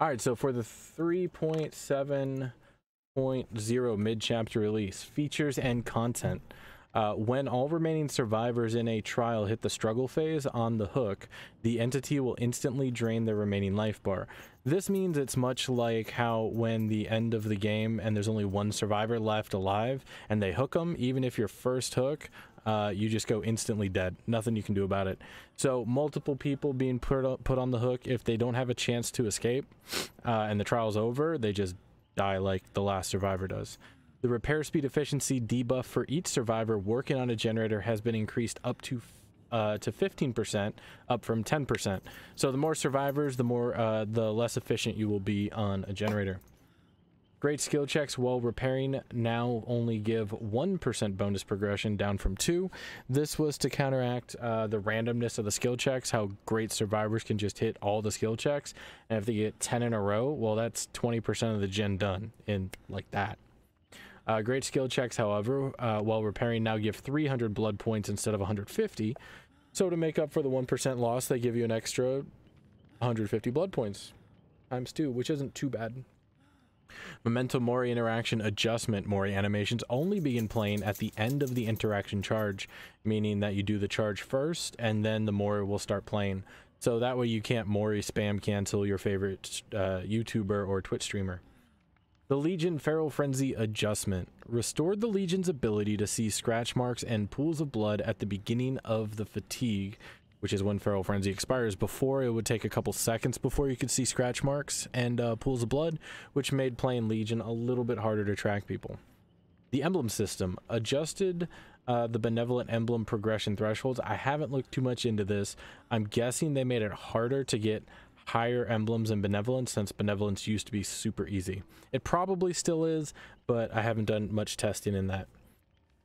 All right, so for the 3.7.0 mid-chapter release, features and content. When all remaining survivors in a trial hit the struggle phase on the hook, the entity will instantly drain their remaining life bar. This means it's much like how when the end of the game and there's only one survivor left alive and they hook them, even if your first hook, you just go instantly dead. Nothing you can do about it. So multiple people being put on the hook, if they don't have a chance to escape and the trial's over, they just die like the last survivor does. The repair speed efficiency debuff for each survivor working on a generator has been increased up to 15%, up from 10%. So the more survivors, the less efficient you will be on a generator. Great skill checks while repairing now only give 1% bonus progression, down from 2. This was to counteract the randomness of the skill checks, how great survivors can just hit all the skill checks, and if they get 10 in a row, well, that's 20% of the gen done in like that. Great skill checks, however, while repairing now give 300 blood points instead of 150. So to make up for the 1% loss, they give you an extra 150 blood points times 2, which isn't too bad. Memento Mori interaction adjustment. Mori animations only begin playing at the end of the interaction charge, meaning that you do the charge first and then the Mori will start playing. So that way you can't Mori spam cancel your favorite YouTuber or Twitch streamer. The Legion Feral Frenzy adjustment restored the Legion's ability to see scratch marks and pools of blood at the beginning of the fatigue, which is when Feral Frenzy expires. Before, it would take a couple seconds before you could see scratch marks and pools of blood, which made playing Legion a little bit harder to track people. The emblem system adjusted the benevolent emblem progression thresholds. I haven't looked too much into this. I'm guessing they made it harder to get higher emblems in benevolence, since benevolence used to be super easy. It probably still is, but I haven't done much testing in that.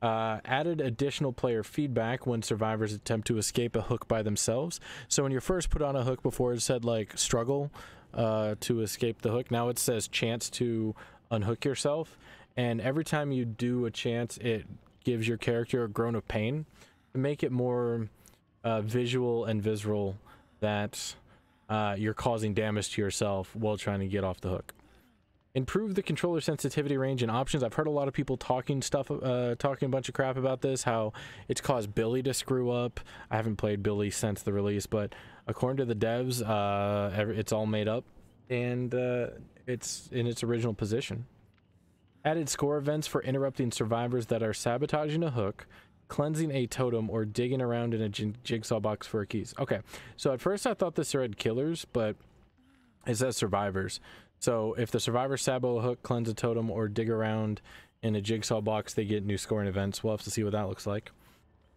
Added additional player feedback when survivors attempt to escape a hook by themselves. So when you're first put on a hook, before it said like struggle to escape the hook, now it says chance to unhook yourself, and every time you do a chance, it gives your character a groan of pain to make it more visual and visceral that you're causing damage to yourself while trying to get off the hook. Improve the controller sensitivity range and options. I've heard a lot of people talking a bunch of crap about this, how it's caused Billy to screw up. I haven't played Billy since the release, but according to the devs, it's all made up and it's in its original position. Added score events for interrupting survivors that are sabotaging a hook, cleansing a totem, or digging around in a jigsaw box for keys. Okay, so at first I thought this said killers, but it says survivors. So if the survivors sabo a hook, cleanse a totem, or dig around in a jigsaw box, they get new scoring events. We'll have to see what that looks like.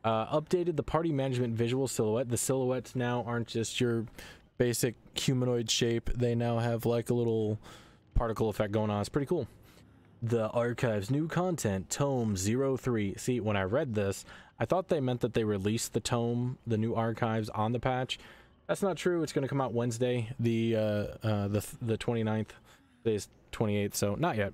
Updated the party management visual silhouette. The silhouettes now aren't just your basic humanoid shape. They now have like a little particle effect going on. It's pretty cool. The archives new content tome 03. See, when I read this, I thought they meant that they released the tome, the new archives, on the patch. That's not true. It's going to come out Wednesday, the 29th. Today's 28th, so not yet.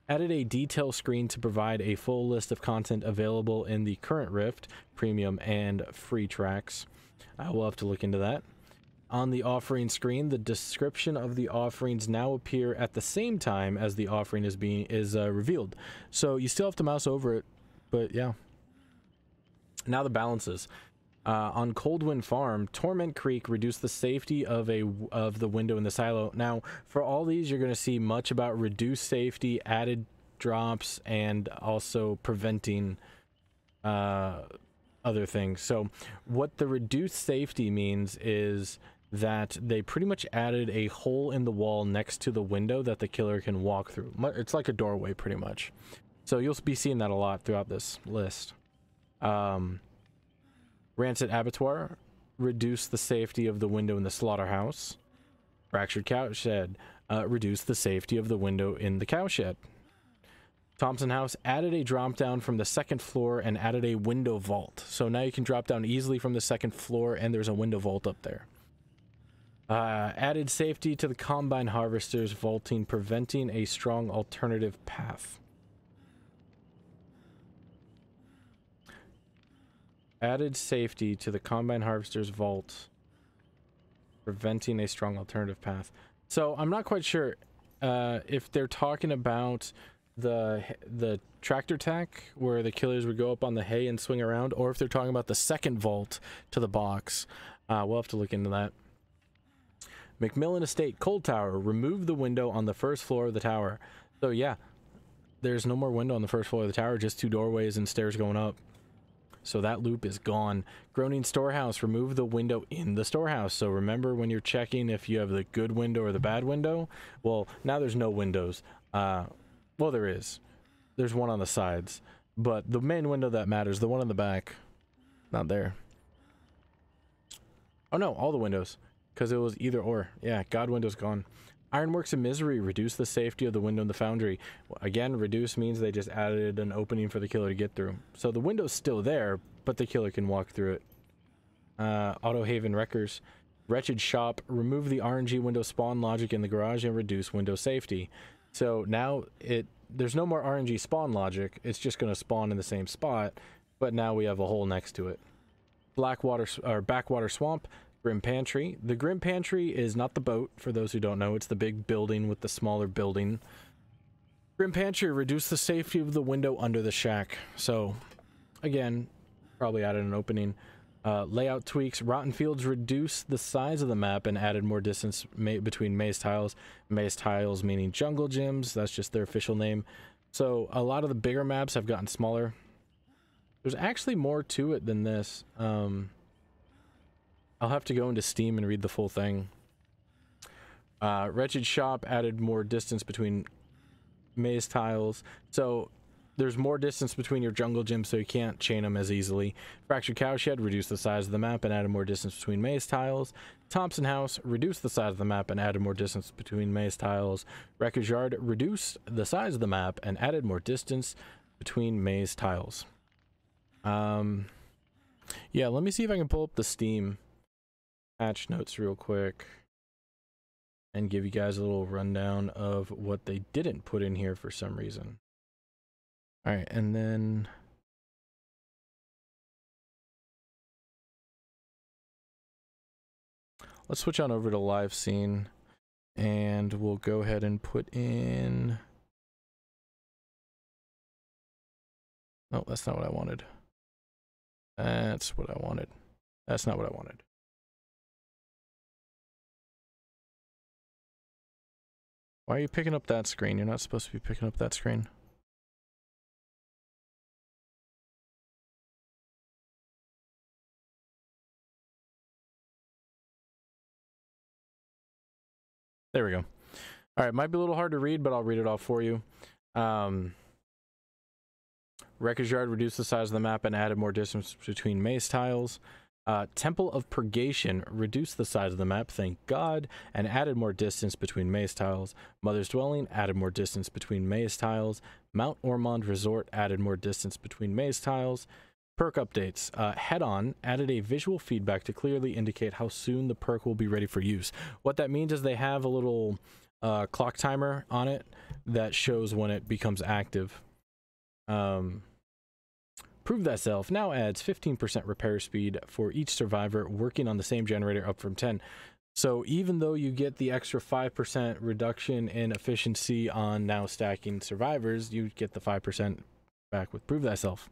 Added a detail screen to provide a full list of content available in the current Rift, premium, and free tracks. We'll have to look into that. On the offering screen, the description of the offerings now appear at the same time as the offering is revealed. So you still have to mouse over it, but yeah. Now the balances. On Coldwind Farm, Torment Creek reduced the safety of the window in the silo. Now, for all these, you're going to see much about reduced safety, added drops, and also preventing other things. So what the reduced safety means is that they pretty much added a hole in the wall next to the window that the killer can walk through. It's like a doorway, pretty much. So you'll be seeing that a lot throughout this list. Rancid Abattoir reduced the safety of the window in the slaughterhouse. Fractured Cowshed reduced the safety of the window in the cowshed. Thompson House added a drop down from the second floor and added a window vault. So now you can drop down easily from the second floor, and there's a window vault up there. Added safety to the Combine Harvester's vaulting, preventing a strong alternative path. Added safety to the Combine Harvester's vault, preventing a strong alternative path. So I'm not quite sure if they're talking about the tractor tack where the killers would go up on the hay and swing around, or if they're talking about the second vault to the box. We'll have to look into that. McMillan Estate, Cold Tower. Remove the window on the first floor of the tower. So yeah, there's no more window on the first floor of the tower, just 2 doorways and stairs going up. So that loop is gone. Groaning Storehouse. Remove the window in the storehouse. So remember when you're checking if you have the good window or the bad window? Well, now there's no windows. Well, there is. There's one on the sides. But the main window that matters, the one in the back, not there. Oh no, all the windows. Because it was either or. Yeah, God window's gone. Ironworks of Misery. Reduce the safety of the window in the foundry. Again, reduce means they just added an opening for the killer to get through. So the window's still there, but the killer can walk through it. Auto Haven Wreckers. Wretched Shop. Remove the RNG window spawn logic in the garage and reduce window safety. So now there's no more RNG spawn logic. It's just going to spawn in the same spot, but now we have a hole next to it. Backwater Swamp. Grim Pantry. The Grim Pantry is not the boat, for those who don't know. It's the big building with the smaller building. Grim Pantry, reduce the safety of the window under the shack. So, again, probably added an opening. Layout tweaks. Rotten Fields, reduce the size of the map and added more distance between maze tiles. Maze tiles meaning jungle gyms. That's just their official name. So, a lot of the bigger maps have gotten smaller. There's actually more to it than this. I'll have to go into Steam and read the full thing. Wretched Shop added more distance between maze tiles. So there's more distance between your jungle gyms, so you can't chain them as easily. Fractured Cowshed, reduced the size of the map and added more distance between maze tiles. Thompson House, reduced the size of the map and added more distance between maze tiles. Wreckage Yard, reduced the size of the map and added more distance between maze tiles. Yeah, let me see if I can pull up the Steam patch notes real quick and give you guys a little rundown of what they didn't put in here for some reason. All right, and then let's switch on over to live scene and we'll go ahead and put in, oh, that's not what I wanted. That's what I wanted. That's not what I wanted. Why are you picking up that screen? You're not supposed to be picking up that screen. There we go. All right, might be a little hard to read, but I'll read it off for you. Wreckage Yard, reduced the size of the map and added more distance between maze tiles. Temple of Purgation, reduced the size of the map, thank God, and added more distance between maze tiles. Mother's Dwelling, added more distance between maze tiles. Mount Ormond Resort, added more distance between maze tiles. Perk updates. Head On added a visual feedback to clearly indicate how soon the perk will be ready for use. What that means is they have a little clock timer on it that shows when it becomes active. Prove Thyself now adds 15% repair speed for each survivor working on the same generator, up from 10. So even though you get the extra 5% reduction in efficiency on now stacking survivors, you get the 5% back with Prove Thyself.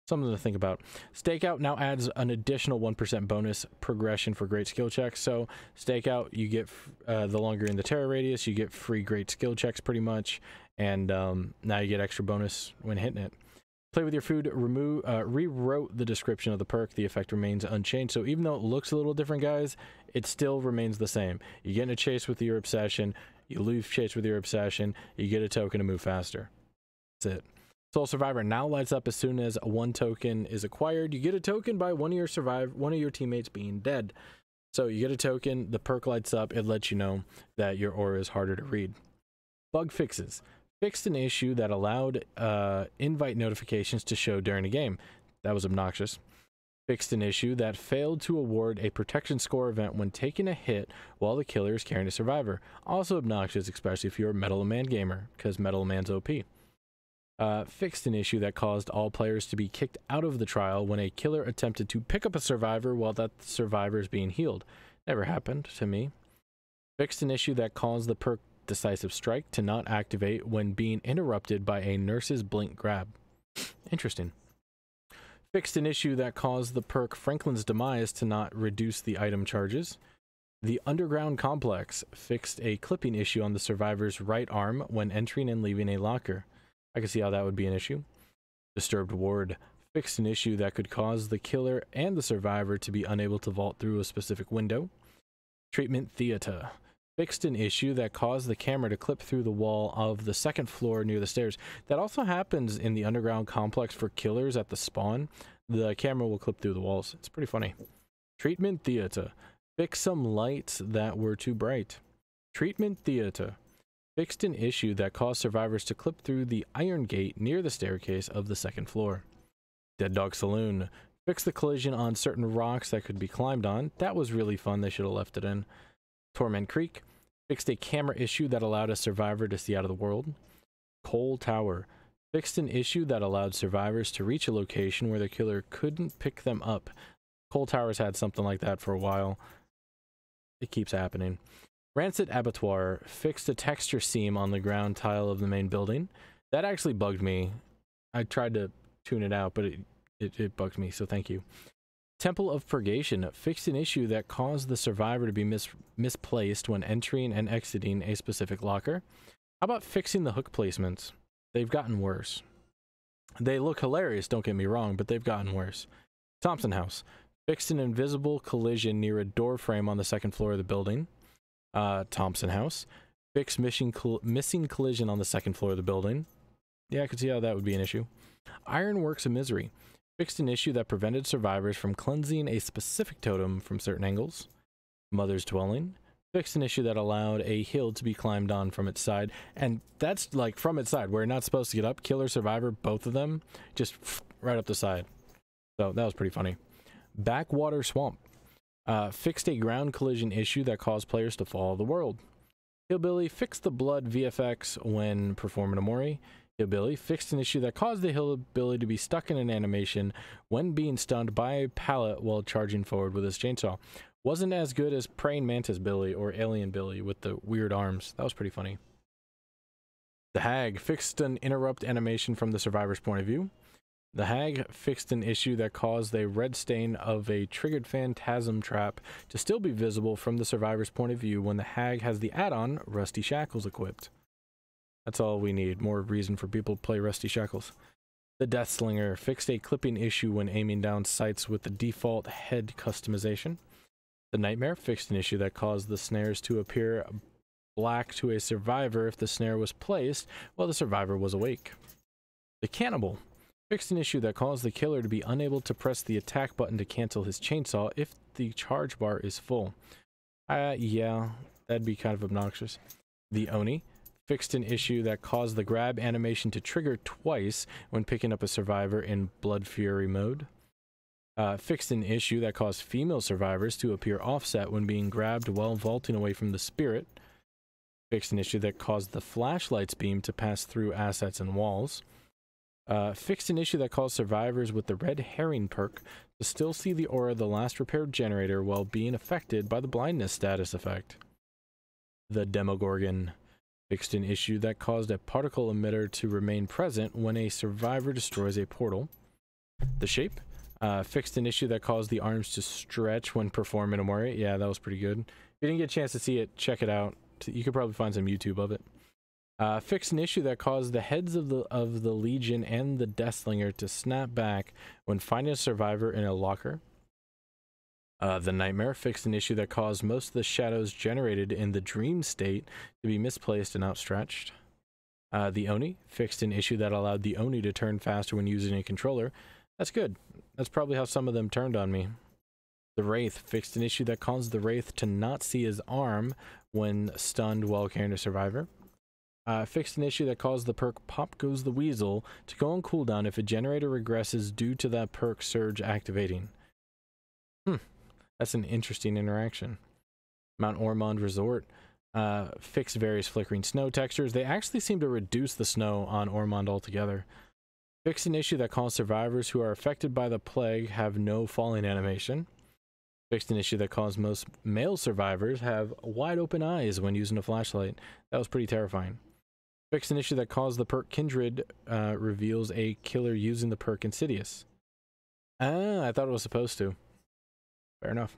Something to think about. Stakeout now adds an additional 1% bonus progression for great skill checks. So Stakeout, you get the longer in the terror radius, you get free great skill checks pretty much, and now you get extra bonus when hitting it. Play with your food, rewrote the description of the perk. The effect remains unchanged. So even though it looks a little different, guys, it still remains the same. You get in a chase with your obsession, you lose chase with your obsession, you get a token to move faster. That's it. Soul Survivor now lights up as soon as one token is acquired. You get a token by one of your teammates being dead. So you get a token, the perk lights up, it lets you know that your aura is harder to read. Bug fixes. Fixed an issue that allowed invite notifications to show during a game. That was obnoxious. Fixed an issue that failed to award a protection score event when taking a hit while the killer is carrying a survivor. Also obnoxious, especially if you're a Metal Man gamer, because Metal Man's OP. Fixed an issue that caused all players to be kicked out of the trial when a killer attempted to pick up a survivor while that survivor is being healed. Never happened to me. Fixed an issue that caused the perk Decisive Strike to not activate when being interrupted by a nurse's blink grab. Interesting. Fixed an issue that caused the perk Franklin's Demise to not reduce the item charges. The Underground Complex fixed a clipping issue on the survivor's right arm when entering and leaving a locker. I can see how that would be an issue. Disturbed Ward fixed an issue that could cause the killer and the survivor to be unable to vault through a specific window. Treatment Theater fixed an issue that caused the camera to clip through the wall of the second floor near the stairs. That also happens in the Underground Complex for killers at the spawn. The camera will clip through the walls. It's pretty funny. Treatment Theater fixed some lights that were too bright. Treatment Theater fixed an issue that caused survivors to clip through the iron gate near the staircase of the second floor. Dead Dog Saloon fixed the collision on certain rocks that could be climbed on. That was really fun. They should have left it in. Torment Creek fixed a camera issue that allowed a survivor to see out of the world. Coal Tower fixed an issue that allowed survivors to reach a location where the killer couldn't pick them up. Coal Towers had something like that for a while. It keeps happening. Rancid Abattoir fixed a texture seam on the ground tile of the main building. That actually bugged me. I tried to tune it out, but it bugged me, so thank you. Temple of Purgation fixed an issue that caused the survivor to be misplaced when entering and exiting a specific locker. How about fixing the hook placements? They've gotten worse. They look hilarious, don't get me wrong, but they've gotten worse. Thompson House fixed an invisible collision near a door frame on the second floor of the building. Thompson House fixed missing collision on the second floor of the building. Yeah, I could see how that would be an issue. Ironworks of Misery fixed an issue that prevented survivors from cleansing a specific totem from certain angles. Mother's Dwelling fixed an issue that allowed a hill to be climbed on from its side, and that's like from its side. We're not supposed to get up. Killer, survivor, both of them, just right up the side. So that was pretty funny. Backwater Swamp fixed a ground collision issue that caused players to follow the world. Hillbilly fixed the blood VFX when performing a Mori. Hillbilly fixed an issue that caused the Hillbilly to be stuck in an animation when being stunned by a pallet while charging forward with his chainsaw. Wasn't as good as Praying Mantis Billy or Alien Billy with the weird arms. That was pretty funny. The Hag fixed an interrupt animation from the survivor's point of view. The Hag fixed an issue that caused a red stain of a triggered phantasm trap to still be visible from the survivor's point of view when the Hag has the add-on Rusty Shackles equipped. That's all we need. More reason for people to play Rusty Shackles. The Death Slinger fixed a clipping issue when aiming down sights with the default head customization. The Nightmare fixed an issue that caused the snares to appear black to a survivor if the snare was placed while the survivor was awake. The Cannibal fixed an issue that caused the killer to be unable to press the attack button to cancel his chainsaw if the charge bar is full. Yeah, that'd be kind of obnoxious. The Oni fixed an issue that caused the grab animation to trigger twice when picking up a survivor in Blood Fury mode. Fixed an issue that caused female survivors to appear offset when being grabbed while vaulting away from the spirit. Fixed an issue that caused the flashlight's beam to pass through assets and walls. Fixed an issue that caused survivors with the red herring perk to still see the aura of the last repaired generator while being affected by the blindness status effect. The Demogorgon fixed an issue that caused a particle emitter to remain present when a survivor destroys a portal. The Shape fixed an issue that caused the arms to stretch when performing a Mori. Yeah, that was pretty good. If you didn't get a chance to see it, check it out. You could probably find some YouTube of it. Fixed an issue that caused the heads of the Legion and the Deathslinger to snap back when finding a survivor in a locker. The Nightmare fixed an issue that caused most of the shadows generated in the dream state to be misplaced and outstretched. The Oni fixed an issue that allowed the Oni to turn faster when using a controller. That's good. That's probably how some of them turned on me. The Wraith fixed an issue that caused the Wraith to not see his arm when stunned while carrying a survivor. Fixed an issue that caused the perk Pop Goes the Weasel to go on cooldown if a generator regresses due to that perk surge activating. That's an interesting interaction. Mount Ormond Resort fixed various flickering snow textures. They actually seem to reduce the snow on Ormond altogether. Fixed an issue that caused survivors who are affected by the plague have no falling animation. Fixed an issue that caused most male survivors have wide open eyes when using a flashlight. That was pretty terrifying. Fixed an issue that caused the perk Kindred reveals a killer using the perk Insidious. Ah, I thought it was supposed to. Fair enough.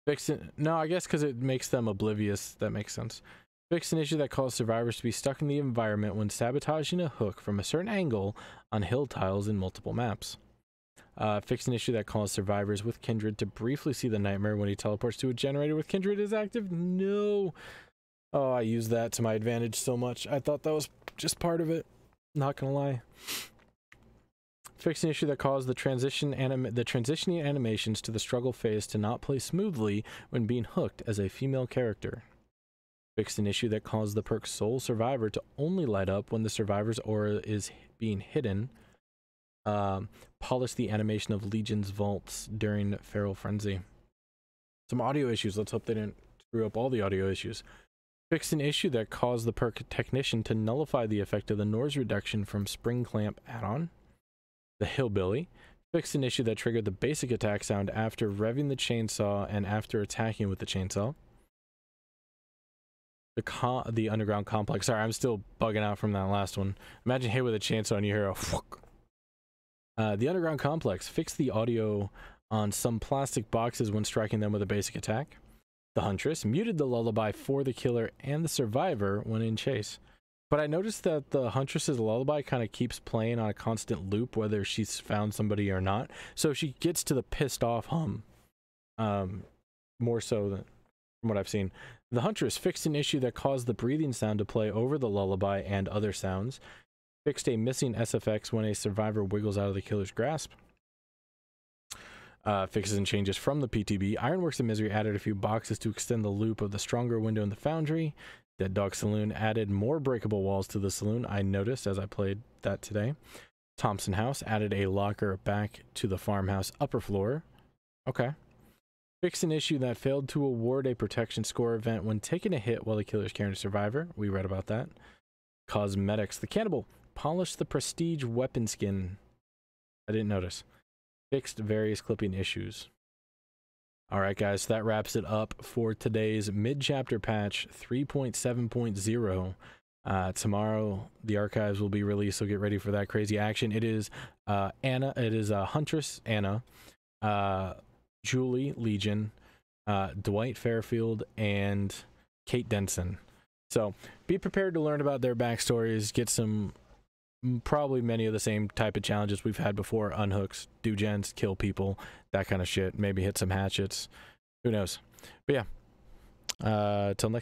Fixed it. No, I guess because it makes them oblivious. That makes sense. Fixed an issue that caused survivors to be stuck in the environment when sabotaging a hook from a certain angle on hill tiles in multiple maps. Fixed an issue that caused survivors with Kindred to briefly see the nightmare when he teleports to a generator with Kindred is active. No. Oh, I used that to my advantage so much. I thought that was just part of it. Not gonna lie. Fixed an issue that caused the transitioning animations to the struggle phase to not play smoothly when being hooked as a female character. Fixed an issue that caused the perk Soul Survivor to only light up when the survivor's aura is being hidden. Polished the animation of Legion's vaults during Feral Frenzy. Some audio issues. Let's hope they didn't screw up all the audio issues. Fixed an issue that caused the perk Technician to nullify the effect of the noise reduction from Spring Clamp add-on. The Hillbilly. Fixed an issue that triggered the basic attack sound after revving the chainsaw and after attacking with the chainsaw. The Underground Complex. Sorry, I'm still bugging out from that last one. Imagine hit with a chainsaw and you hear a whook. The Underground Complex fixed the audio on some plastic boxes when striking them with a basic attack. The Huntress muted the lullaby for the killer and the survivor when in chase. But I noticed that the Huntress's lullaby kind of keeps playing on a constant loop whether she's found somebody or not. So she gets to the pissed off hum. More so than from what I've seen. The Huntress fixed an issue that caused the breathing sound to play over the lullaby and other sounds. Fixed a missing SFX when a survivor wiggles out of the killer's grasp. Fixes and changes from the PTB. Ironworks and Misery added a few boxes to extend the loop of the stronger window in the foundry. Dead Dog Saloon added more breakable walls to the saloon. I noticed as I played that today. Thompson House added a locker back to the farmhouse upper floor. Okay. Fixed an issue that failed to award a protection score event when taking a hit while the killer's carrying a survivor. We read about that. Cosmetics. The Cannibal polished the prestige weapon skin. I didn't notice. Fixed various clipping issues. Alright guys, that wraps it up for today's mid-chapter patch 3.7.0. Tomorrow the archives will be released, so get ready for that crazy action. It is Huntress Anna, Julie Legion, Dwight Fairfield, and Kate Denson. So be prepared to learn about their backstories, get some probably many of the same type of challenges we've had before. Unhooks, do gens, kill people, that kind of shit. Maybe hit some hatchets. Who knows? But yeah, till next time.